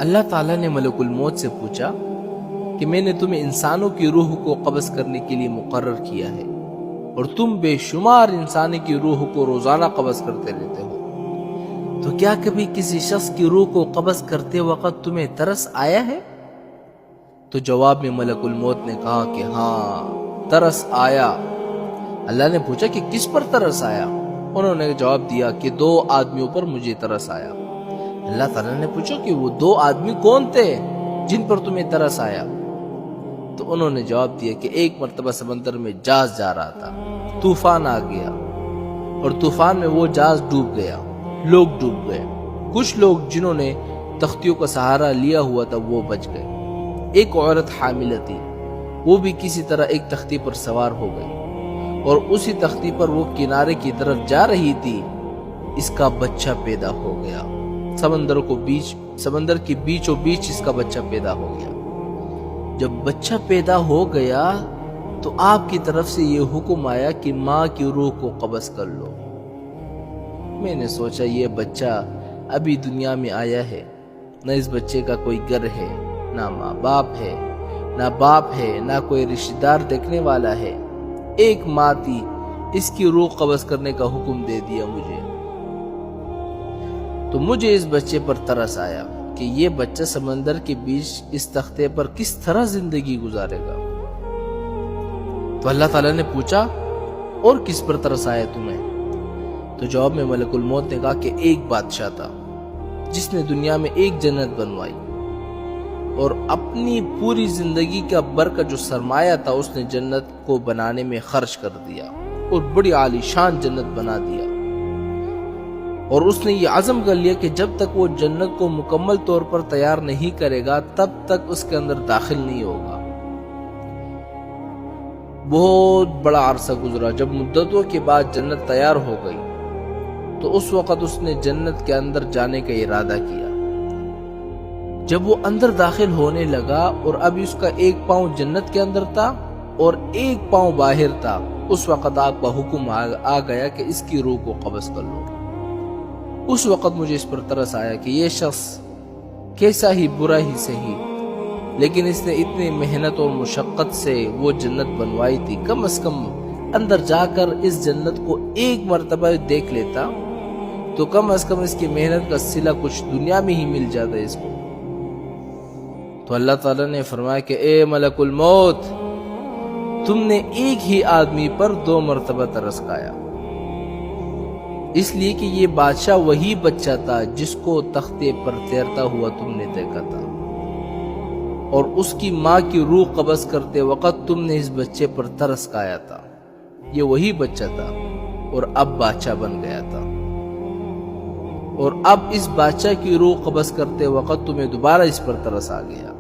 اللہ تعالیٰ نے ملک الموت سے پوچھا کہ میں نے تمہیں انسانوں کی روح کو قبض کرنے کے لیے مقرر کیا ہے اور تم بے شمار انسانی کی روح کو روزانہ قبض کرتے رہتے ہو، تو کیا کبھی کسی شخص کی روح کو قبض کرتے وقت تمہیں ترس آیا ہے؟ تو جواب میں ملک الموت نے کہا کہ ہاں، ترس آیا۔ اللہ نے پوچھا کہ کس پر ترس آیا؟ انہوں نے جواب دیا کہ 2 آدمیوں پر مجھے ترس آیا۔ اللہ تعالیٰ نے پوچھا کہ وہ 2 آدمی کون تھے جن پر تمہیں ترس آیا؟ تو انہوں نے جواب دیا کہ ایک مرتبہ سمندر میں جہاز جا رہا تھا، طوفان آ گیا اور طوفان میں وہ جہاز ڈوب گیا، لوگ ڈوب گئے، کچھ لوگ جنہوں نے تختیوں کا سہارا لیا ہوا تھا وہ بچ گئے، ایک عورت حاملہ تھی، وہ بھی کسی طرح ایک تختی پر سوار ہو گئی اور اسی تختی پر وہ کنارے کی طرف جا رہی تھی، اس کا بچہ پیدا ہو گیا، سمندر کے بیچوں بیچ اس کا بچہ پیدا ہو گیا۔ جب بچہ پیدا ہو گیا تو آپ کی طرف سے یہ حکم آیا کہ ماں کی روح کو قبض کر لو۔ میں نے سوچا یہ بچہ ابھی دنیا میں آیا ہے، نہ اس بچے کا کوئی گھر ہے، نہ ماں باپ ہے، نہ باپ ہے، نہ کوئی رشتہ دار دیکھنے والا ہے، ایک ماں تھی، اس کی روح قبض کرنے کا حکم دے دیا مجھے۔ تو مجھے اس بچے پر ترس آیا کہ یہ بچہ سمندر کے بیچ اس تختے پر کس طرح زندگی گزارے گا۔ تو اللہ تعالیٰ نے پوچھا اور کس پر ترس آیا تمہیں؟ تو جواب میں ملک الموت نے کہا کہ ایک بادشاہ تھا جس نے دنیا میں ایک جنت بنوائی اور اپنی پوری زندگی کا کا جو سرمایہ تھا اس نے جنت کو بنانے میں خرچ کر دیا اور بڑی عالی شان جنت بنا دیا، اور اس نے یہ عزم کر لیا کہ جب تک وہ جنت کو مکمل طور پر تیار نہیں کرے گا تب تک اس کے اندر داخل نہیں ہوگا۔ بہت بڑا عرصہ گزرا، جب مدتوں کے بعد جنت تیار ہو گئی تو اس وقت اس نے جنت کے اندر جانے کا ارادہ کیا۔ جب وہ اندر داخل ہونے لگا اور ابھی اس کا ایک پاؤں جنت کے اندر تھا اور ایک پاؤں باہر تھا، اس وقت آپ کا حکم آ گیا کہ اس کی روح کو قبض کر لو۔ اس وقت مجھے اس پر ترس آیا کہ یہ شخص کیسا ہی برا ہی صحیح، لیکن اس نے اتنی محنت اور مشقت سے وہ جنت بنوائی تھی، کم از کم اندر جا کر اس جنت کو ایک مرتبہ دیکھ لیتا تو کم از کم اس کی محنت کا صلہ کچھ دنیا میں ہی مل جاتا ہے اس کو۔ تو اللہ تعالیٰ نے فرمایا کہ اے ملک الموت، تم نے ایک ہی آدمی پر 2 مرتبہ ترس کھایا، اس لیے کہ یہ بادشاہ وہی بچہ تھا جس کو تختے پر تیرتا ہوا تم نے دیکھا تھا، اور اس کی ماں کی روح قبض کرتے وقت تم نے اس بچے پر ترس کھایا تھا، یہ وہی بچہ تھا اور اب بادشاہ بن گیا تھا، اور اب اس بادشاہ کی روح قبض کرتے وقت تمہیں دوبارہ اس پر ترس آ گیا۔